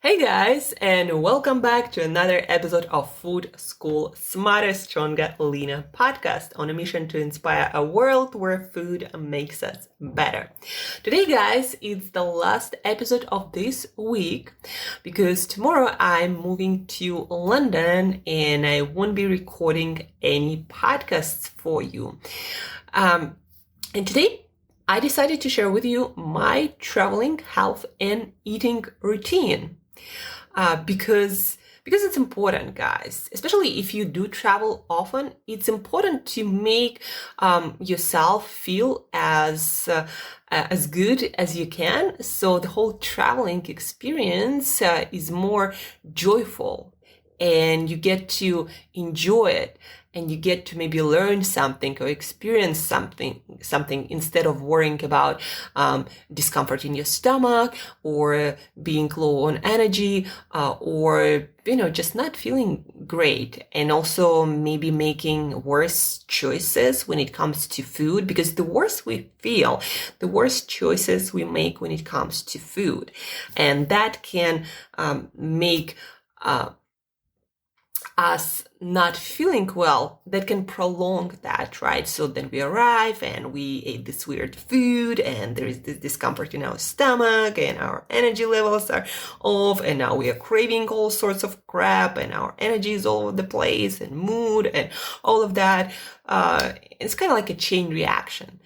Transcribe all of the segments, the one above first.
Hey guys, and welcome back to another episode of Food School Smarter, Stronger, Leaner podcast on a mission to inspire a world where food makes us better. Today, guys, it's the last episode of this week because tomorrow I'm moving to London and I won't be recording any podcasts for you. And today, I decided to share with you my traveling, health, and eating routine. Because it's important, guys. Especially if you do travel often, it's important to make yourself feel as good as you can. So the whole traveling experience is more joyful, and you get to enjoy it. And you get to maybe learn something or experience something instead of worrying about discomfort in your stomach or being low on energy or just not feeling great, and also maybe making worse choices when it comes to food, because the worse we feel, the worse choices we make when it comes to food, and that can make us not feeling well, that can prolong that, right? So then we arrive and we ate this weird food and there is this discomfort in our stomach and our energy levels are off, and now we are craving all sorts of crap and our energy is all over the place and mood and all of that. It's kind of like a chain reaction.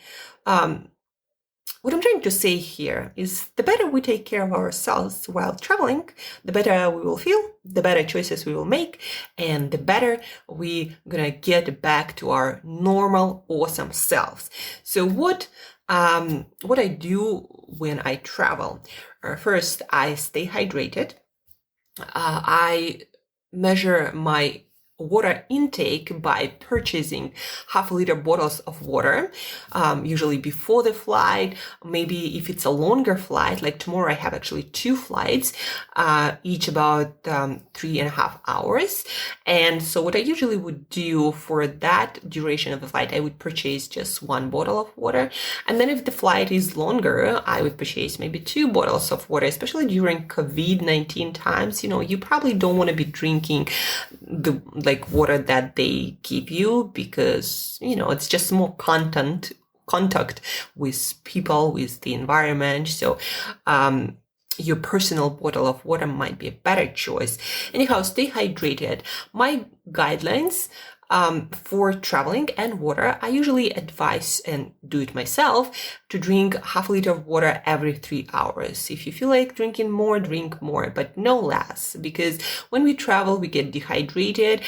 What I'm trying to say here is the better we take care of ourselves while traveling, the better we will feel, the better choices we will make, and the better we're gonna get back to our normal, awesome selves. So what I do when I travel, first I stay hydrated. I measure my water intake by purchasing half-liter bottles of water, usually before the flight. Maybe if it's a longer flight, like tomorrow I have actually 2 flights, each about 3.5 hours. And so what I usually would do for that duration of the flight, I would purchase just 1 bottle of water. And then if the flight is longer, I would purchase maybe 2 bottles of water, especially during COVID-19 times. You probably don't want to be drinking the water that they give you, because it's just more contact with people, with the environment. So your personal bottle of water might be a better choice. Anyhow, stay hydrated. My guidelines for traveling and water, I usually advise, and do it myself, to drink half a liter of water every 3 hours. If you feel like drinking more, drink more, but no less, because when we travel, we get dehydrated.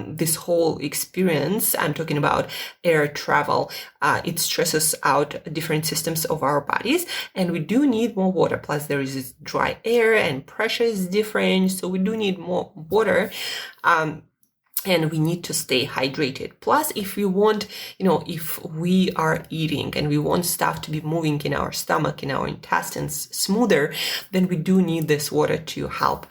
This whole experience, I'm talking about air travel, it stresses out different systems of our bodies, and we do need more water. Plus, there is this dry air and pressure is different, so we do need more water. And we need to stay hydrated. Plus, if we want, if we are eating and we want stuff to be moving in our stomach, in our intestines smoother, then we do need this water to help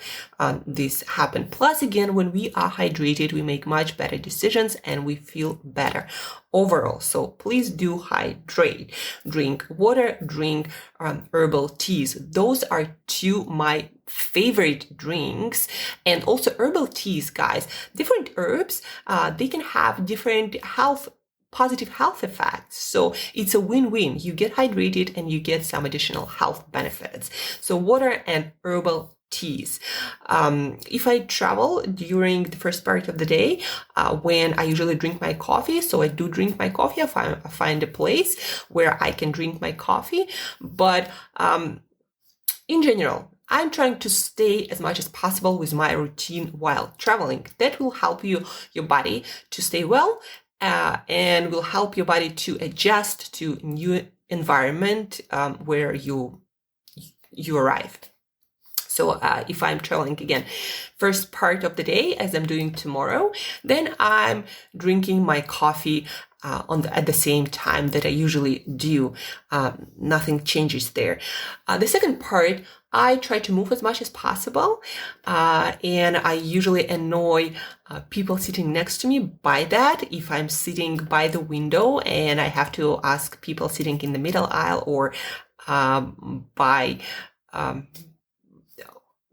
this happen. Plus, again, when we are hydrated, we make much better decisions and we feel better overall. So please do hydrate. Drink water, drink herbal teas. Those are 2 my favorite drinks. And also herbal teas, guys, different herbs, they can have different positive health effects. So it's a win-win. You get hydrated and you get some additional health benefits. So water and herbal teas. If I travel during the first part of the day, when I usually drink my coffee, so I do drink my coffee, I find a place where I can drink my coffee. But in general, I'm trying to stay as much as possible with my routine while traveling. That will help your body to stay well, and will help your body to adjust to new environment where you arrived. So if I'm traveling again, first part of the day, as I'm doing tomorrow, then I'm drinking my coffee at the same time that I usually do. Nothing changes there. The second part, I try to move as much as possible, and I usually annoy people sitting next to me by that. If I'm sitting by the window and I have to ask people sitting in the middle aisle or by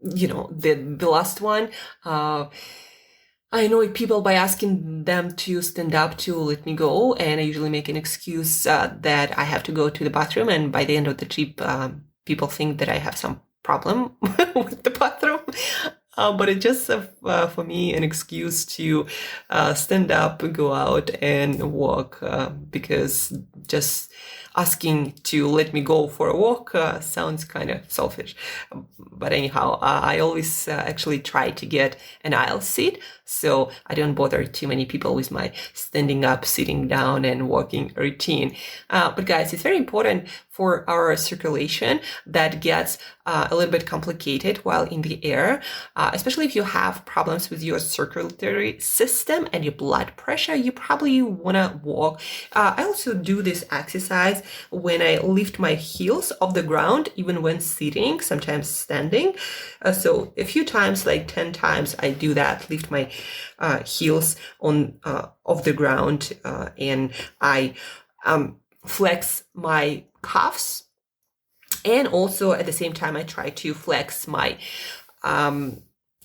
the last one, I annoy people by asking them to stand up to let me go, and I usually make an excuse that I have to go to the bathroom, and by the end of the trip, people think that I have some problem with the bathroom. But it's just for me an excuse to stand up, go out, and walk, because just asking to let me go for a walk sounds kind of selfish. But anyhow, I always actually try to get an aisle seat, so I don't bother too many people with my standing up, sitting down, and walking routine. But guys, it's very important for our circulation that gets a little bit complicated while in the air, especially if you have problems with your circulatory system and your blood pressure. You probably want to walk. I also do this exercise when I lift my heels off the ground, even when sitting, sometimes standing. So a few times, like 10 times, I do that, lift my heels off the ground, and I flex my calves, and also at the same time I try to flex my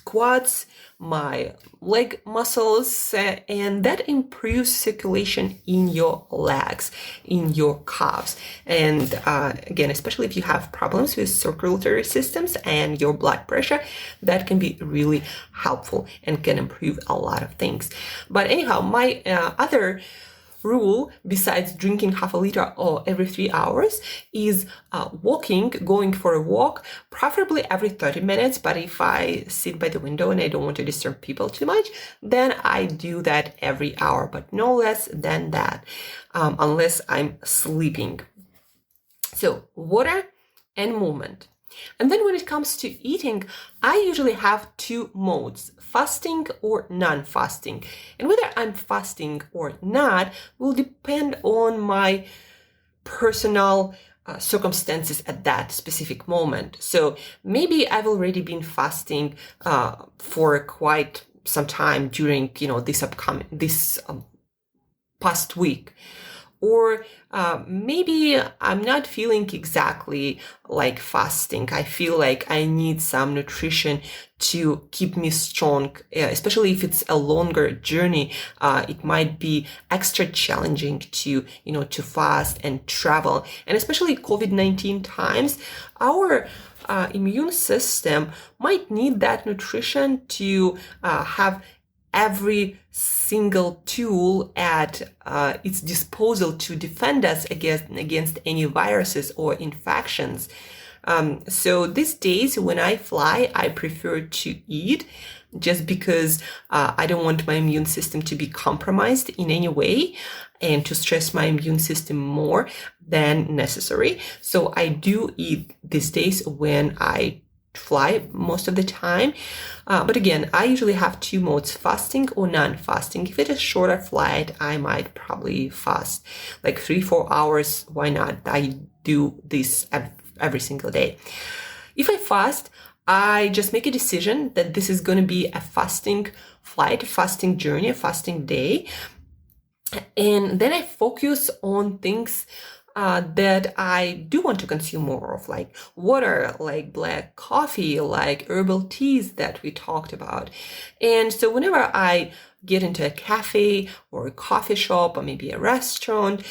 quads, my leg muscles, and that improves circulation in your legs, in your calves. And again, especially if you have problems with circulatory systems and your blood pressure, that can be really helpful and can improve a lot of things. But anyhow, my other rule, besides drinking half a liter or every 3 hours, is going for a walk, preferably every 30 minutes. But if I sit by the window and I don't want to disturb people too much, then I do that every hour, but no less than that, unless I'm sleeping. So water and movement. And then when it comes to eating, I usually have two modes, fasting or non-fasting. And whether I'm fasting or not will depend on my personal circumstances at that specific moment. So maybe I've already been fasting for quite some time during, this past week. Or maybe I'm not feeling exactly like fasting. I feel like I need some nutrition to keep me strong, especially if it's a longer journey. It might be extra challenging to fast and travel. And especially COVID-19 times, our immune system might need that nutrition to have every single tool at its disposal to defend us against any viruses or infections. So these days when I fly, I prefer to eat just because I don't want my immune system to be compromised in any way and to stress my immune system more than necessary. So I do eat these days when I fly most of the time. But again, I usually have two modes, fasting or non-fasting. If it is a shorter flight, I might probably fast like 3-4 hours. Why not? I do this every single day. If I fast, I just make a decision that this is going to be a fasting flight, a fasting journey, a fasting day. And then I focus on things that I do want to consume more of, like water, like black coffee, like herbal teas that we talked about. And so whenever I get into a cafe or a coffee shop or maybe a restaurant,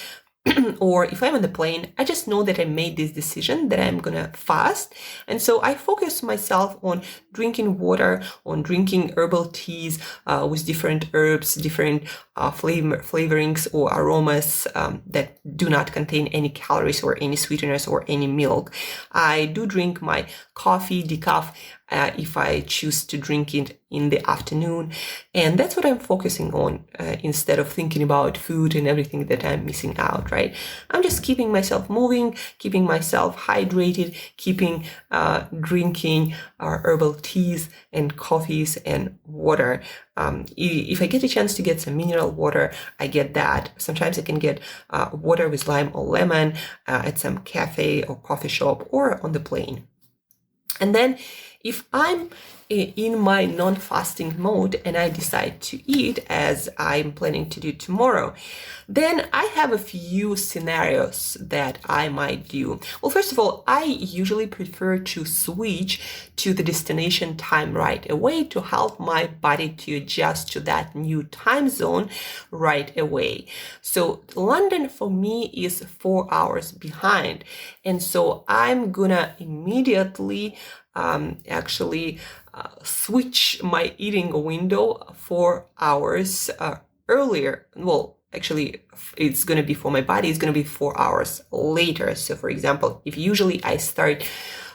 or if I'm on the plane, I just know that I made this decision that I'm gonna fast. And so I focus myself on drinking water, on drinking herbal teas with different herbs, different flavorings or aromas that do not contain any calories or any sweeteners or any milk. I do drink my coffee, decaf, if I choose to drink it in the afternoon. And that's what I'm focusing on instead of thinking about food and everything that I'm missing out, right? I'm just keeping myself moving, keeping myself hydrated, keeping drinking herbal teas and coffees and water. If I get a chance to get some mineral water, I get that. Sometimes I can get water with lime or lemon at some cafe or coffee shop or on the plane. And then If I'm in my non-fasting mode and I decide to eat as I'm planning to do tomorrow, then I have a few scenarios that I might do. Well, first of all, I usually prefer to switch to the destination time right away to help my body to adjust to that new time zone right away. So London for me is 4 hours behind. And so I'm gonna immediately switch my eating window 4 hours earlier. Well, actually, it's going to be for my body, it's going to be 4 hours later. So for example, if usually I start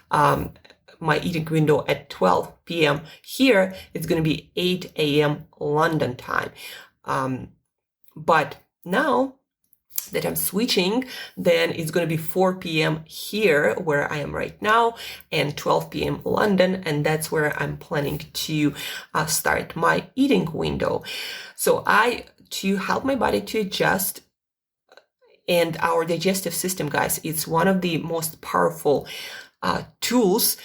my eating window at 12 p.m. here, it's going to be 8 a.m. London time. But now that I'm switching, then it's going to be 4 p.m. here where I am right now and 12 p.m. London, and that's where I'm planning to start my eating window. So to help my body to adjust, and our digestive system, guys, it's one of the most powerful tools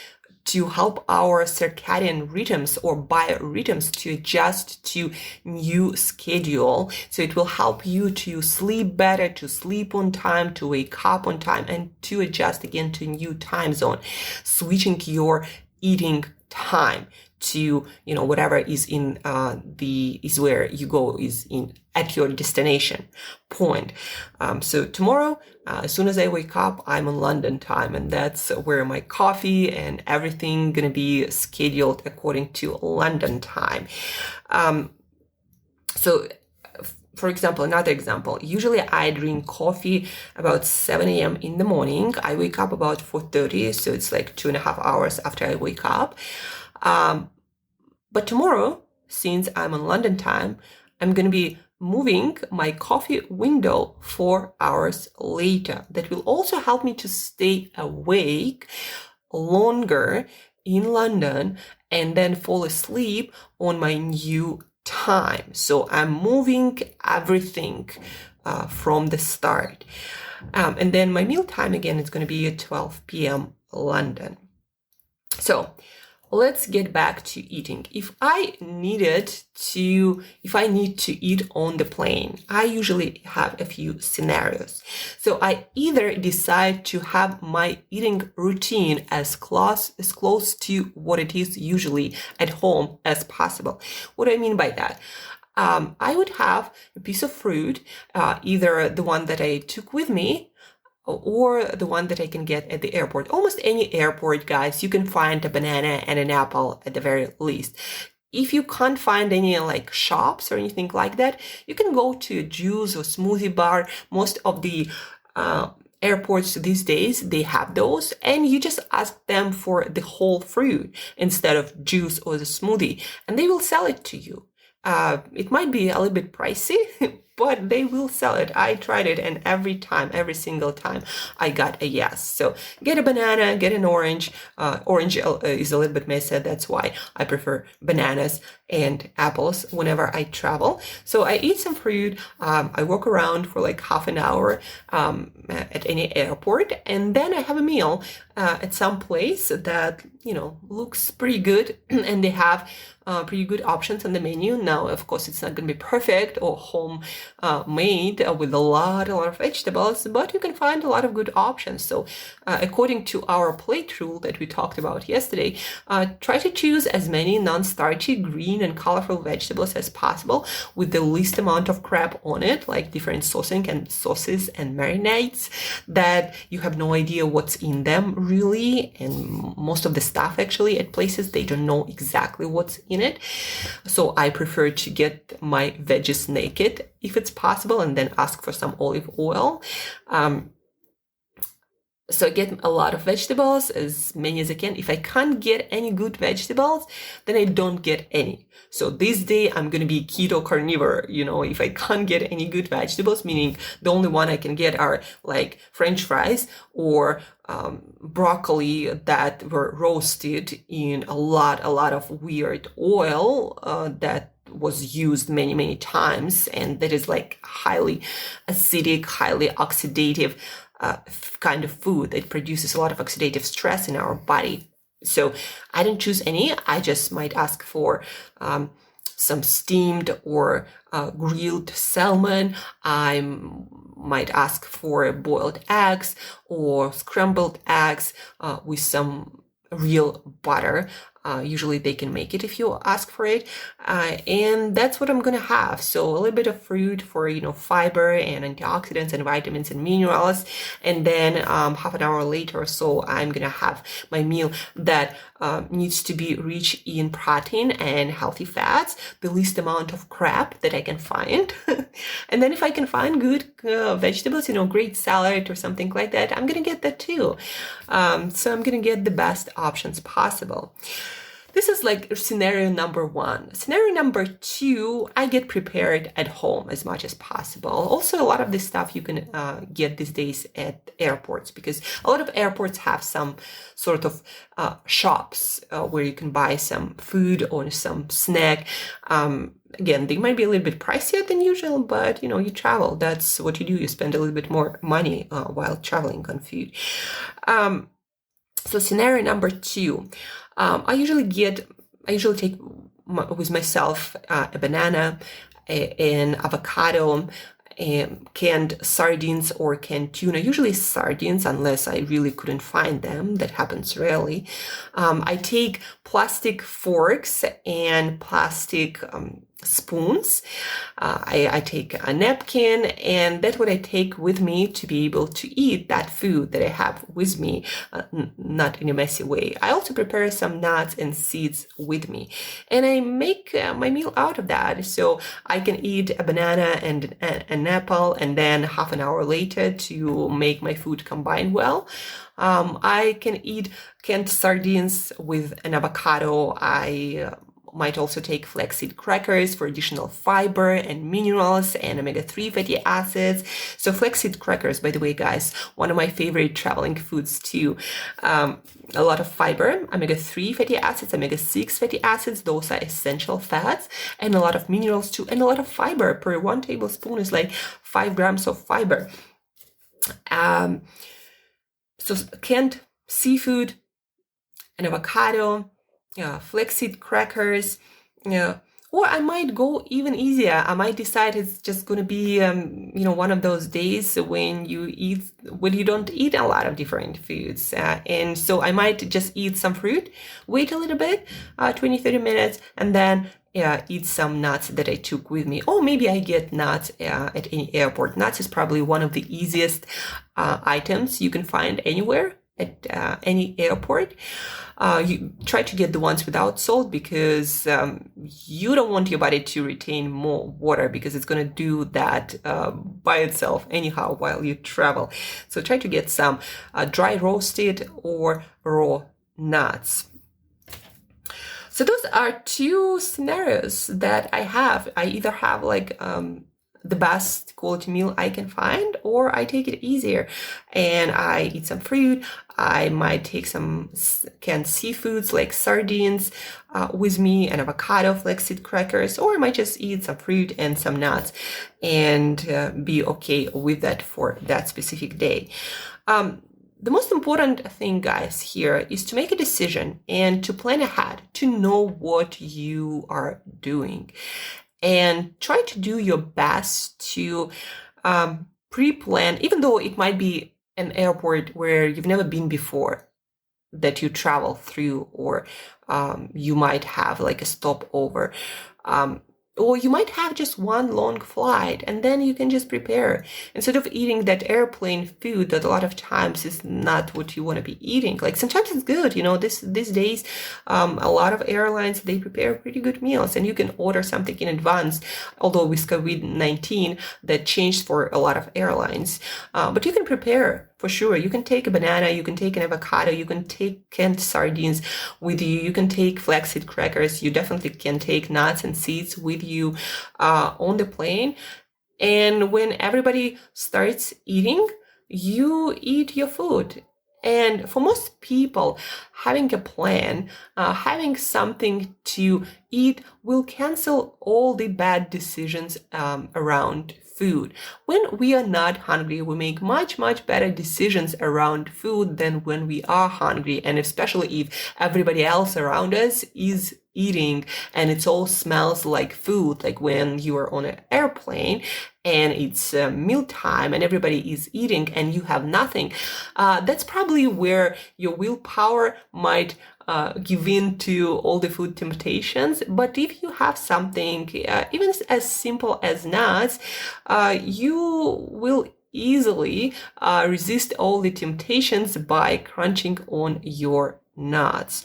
to help our circadian rhythms or biorhythms to adjust to new schedule. So it will help you to sleep better, to sleep on time, to wake up on time, and to adjust again to new time zone, switching your eating time to, whatever is in is where you go, is in at your destination point. So tomorrow, as soon as I wake up, I'm on London time, and that's where my coffee and everything gonna be scheduled according to London time. So for example, another example, usually I drink coffee about 7 a.m. in the morning. I wake up about 4:30, so it's like 2.5 hours after I wake up. But tomorrow, since I'm on London time, I'm going to be moving my coffee window 4 hours later. That will also help me to stay awake longer in London and then fall asleep on my new time. So I'm moving everything from the start. And then my meal time, again, is going to be at 12 p.m. London. So let's get back to eating. If I need to eat on the plane, I usually have a few scenarios. So I either decide to have my eating routine as close to what it is usually at home as possible. What do I mean by that? I would have a piece of fruit, either the one that I took with me or the one that I can get at the airport. Almost any airport, guys, you can find a banana and an apple at the very least. If you can't find any like shops or anything like that, you can go to a juice or smoothie bar. Most of the airports these days, they have those, and you just ask them for the whole fruit instead of juice or the smoothie, and they will sell it to you. It might be a little bit pricey, but they will sell it. I tried it, and every single time, I got a yes. So get a banana, get an orange. Orange is a little bit messy. That's why I prefer bananas and apples whenever I travel. So I eat some fruit. I walk around for like half an hour at any airport, and then I have a meal at some place that looks pretty good, and they have pretty good options on the menu. Now, of course, it's not going to be perfect or home made with a lot of vegetables, but you can find a lot of good options. So according to our plate rule that we talked about yesterday, try to choose as many non-starchy, green and colorful vegetables as possible with the least amount of crap on it, like different sauces and marinades that you have no idea what's in them really. And most of the stuff actually at places, they don't know exactly what's in it. So I prefer to get my veggies naked if it's possible, and then ask for some olive oil. So I get a lot of vegetables, as many as I can. If I can't get any good vegetables, then I don't get any. So this day I'm going to be keto carnivore. If I can't get any good vegetables, meaning the only one I can get are like French fries or broccoli that were roasted in a lot of weird oil that was used many times, and that is like highly acidic, highly oxidative kind of food that produces a lot of oxidative stress in our body. So I didn't choose any. I just might ask for some steamed or grilled salmon. I might ask for boiled eggs or scrambled eggs with some real butter. Usually they can make it if you ask for it. And that's what I'm gonna have. So a little bit of fruit for, fiber and antioxidants and vitamins and minerals. And then half an hour later or so, I'm gonna have my meal that needs to be rich in protein and healthy fats, the least amount of crap that I can find. And then if I can find good vegetables, great salad or something like that, I'm gonna get that too. So I'm gonna get the best options possible. This is like scenario number one. Scenario number two, I get prepared at home as much as possible. Also, a lot of this stuff you can get these days at airports, because a lot of airports have some sort of shops where you can buy some food or some snack. Again, they might be a little bit pricier than usual, but you travel. That's what you do. You spend a little bit more money while traveling on food. So scenario number two, I usually take with myself a banana, an avocado, canned sardines or canned tuna, usually sardines unless I really couldn't find them. That happens rarely. I take plastic forks and plastic spoons. I take a napkin, and that's what I take with me to be able to eat that food that I have with me, not in a messy way. I also prepare some nuts and seeds with me, and I make my meal out of that. So I can eat a banana and an apple, and then half an hour later to make my food combine well. I can eat canned sardines with an avocado. I might also take flaxseed crackers for additional fiber and minerals and omega-3 fatty acids. So flaxseed crackers, by the way, guys, one of my favorite traveling foods too. A lot of fiber, omega-3 fatty acids, omega-6 fatty acids, those are essential fats, and a lot of minerals too, and a lot of fiber. Per 1 tablespoon is like 5 grams of fiber. So canned seafood, an avocado, flaxseed crackers, or I might go even easier. I might decide it's just going to be, one of those days when you don't eat a lot of different foods. And so I might just eat some fruit, wait a little bit, 20, 30 minutes, and then eat some nuts that I took with me. Or maybe I get nuts at any airport. Nuts is probably one of the easiest items you can find anywhere at any airport. You try to get the ones without salt, because you don't want your body to retain more water, because it's going to do that by itself anyhow while you travel. So try to get some dry roasted or raw nuts. So those are two scenarios that I have. I either have like the best quality meal I can find, or I take it easier and I eat some fruit. I might take some canned seafoods like sardines with me, and avocado, flaxseed crackers, or I might just eat some fruit and some nuts and be okay with that for that specific day. The most important thing, guys, here is to make a decision and to plan ahead, to know what you are doing, and try to do your best to pre-plan, even though it might be an airport where you've never been before that you travel through, or you might have like a stopover. Or you might have just one long flight, and then you can just prepare instead of eating that airplane food that a lot of times is not what you want to be eating. Like sometimes it's good, these days, a lot of airlines, they prepare pretty good meals, and you can order something in advance. Although with COVID-19, that changed for a lot of airlines, but you can prepare. For sure, you can take a banana, you can take an avocado, you can take canned sardines with you, you can take flaxseed crackers, you definitely can take nuts and seeds with you on the plane. And when everybody starts eating, you eat your food. And for most people, having a plan, having something to eat will cancel all the bad decisions around food. When we are not hungry, we make much, much better decisions around food than when we are hungry. And especially if everybody else around us is eating and it all smells like food, like when you are on an airplane and it's mealtime and everybody is eating and you have nothing, that's probably where your willpower might give in to all the food temptations. But if you have something, even as simple as nuts, you will easily resist all the temptations by crunching on your nuts.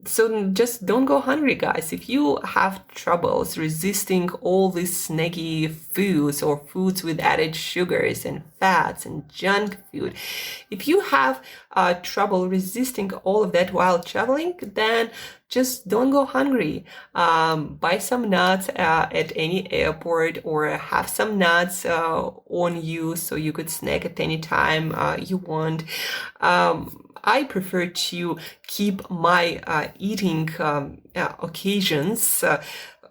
So just don't go hungry, guys. If you have troubles resisting all these snacky foods or foods with added sugars and fats and junk food, if you have trouble resisting all of that while traveling, then just don't go hungry. Buy some nuts at any airport, or have some nuts on you so you could snack at any time you want. I prefer to keep my eating occasions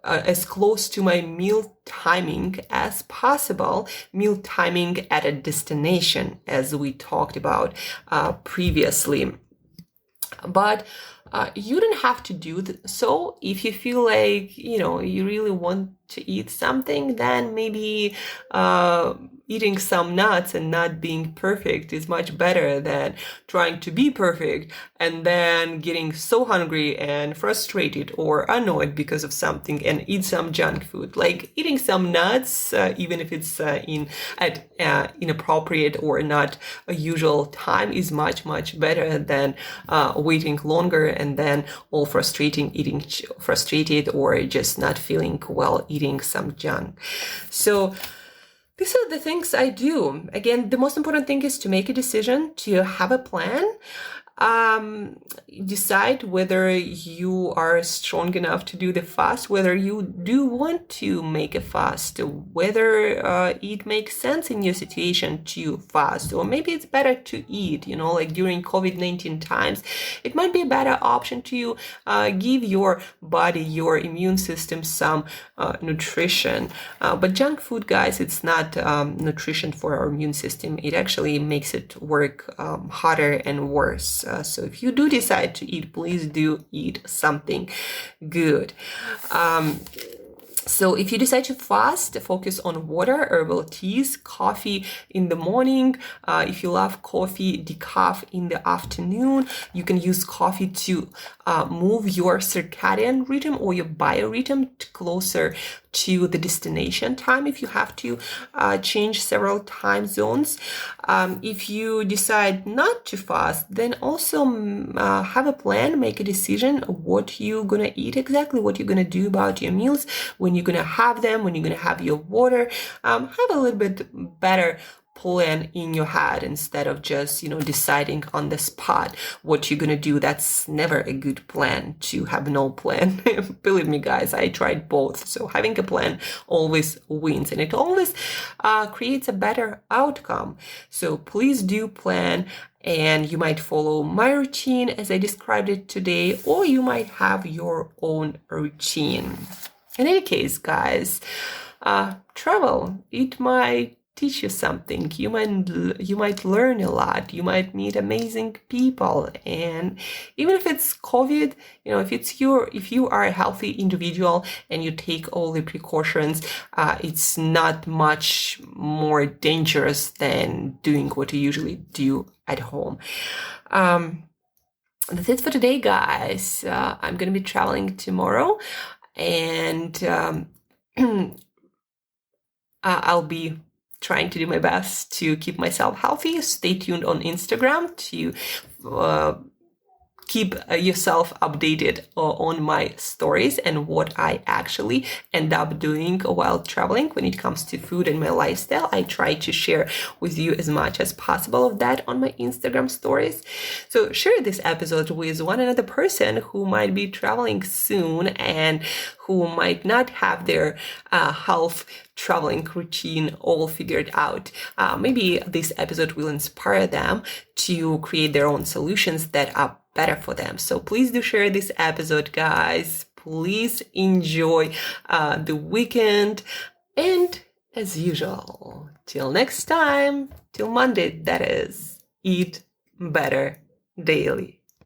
as close to my meal timing as possible, meal timing at a destination, as we talked about previously. But you don't have to do so. If you feel like, you really want to eat something, then maybe eating some nuts and not being perfect is much better than trying to be perfect and then getting so hungry and frustrated or annoyed because of something and eat some junk food. Like eating some nuts, even if it's at inappropriate or not a usual time, is much, much better than waiting longer and then all frustrated or just not feeling well eating some junk. So these are the things I do. Again, the most important thing is to make a decision, to have a plan. Decide whether you are strong enough to do the fast, whether you do want to make a fast, whether it makes sense in your situation to fast, or maybe it's better to eat, like during COVID-19 times, it might be a better option to give your body, your immune system some nutrition. But junk food, guys, it's not nutrition for our immune system. It actually makes it work harder and worse. So if you do decide to eat, please do eat something good. So if you decide to fast, focus on water, herbal teas, coffee in the morning. If you love coffee, decaf in the afternoon. You can use coffee to move your circadian rhythm or your biorhythm closer to the destination time if you have to change several time zones. If you decide not to fast, then also have a plan, make a decision what you're gonna eat exactly, what you're gonna do about your meals, when you're gonna have them, when you're gonna have your water. Have a little bit better plan in your head instead of just deciding on the spot what you're gonna do. That's never a good plan, to have no plan. Believe me, guys, I tried both. So having a plan always wins, and it always creates a better outcome. So please do plan, and you might follow my routine as I described it today, or you might have your own routine. In any case, guys, travel, it might teach you something. You might learn a lot. You might meet amazing people. And even if it's COVID, if you are a healthy individual and you take all the precautions, it's not much more dangerous than doing what you usually do at home. That's it for today, guys. I'm going to be traveling tomorrow, and I'll be trying to do my best to keep myself healthy. Stay tuned on Instagram to keep yourself updated on my stories and what I actually end up doing while traveling when it comes to food and my lifestyle. I try to share with you as much as possible of that on my Instagram stories. So share this episode with one another person who might be traveling soon and who might not have their health traveling routine all figured out. Maybe this episode will inspire them to create their own solutions that are better for them. So please do share this episode, guys. Please enjoy the weekend. And as usual, till next time, till Monday, that is, eat better daily.